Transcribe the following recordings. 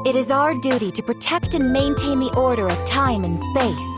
It is our duty to protect and maintain the order of time and space.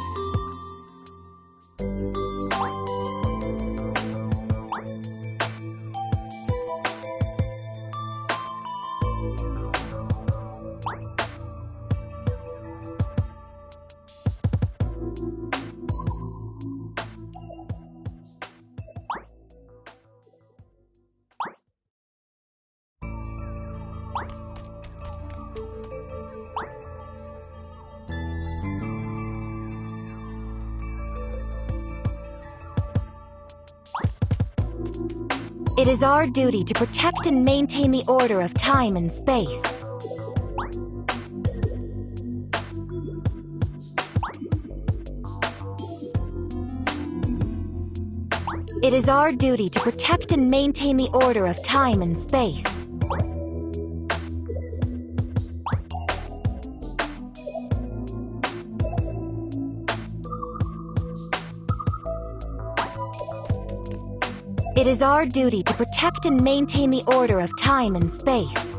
It is our duty to protect and maintain the order of time and space. It is our duty to protect and maintain the order of time and space. It is our duty to protect and maintain the order of time and space.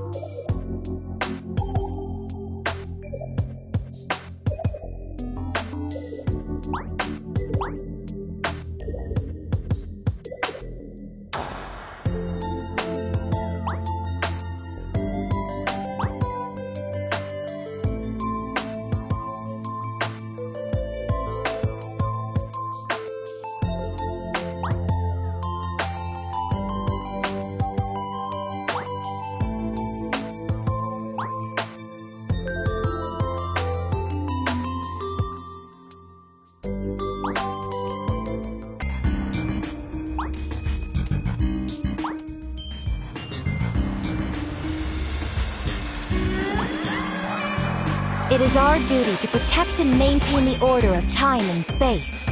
It is our duty to protect and maintain the order of time and space.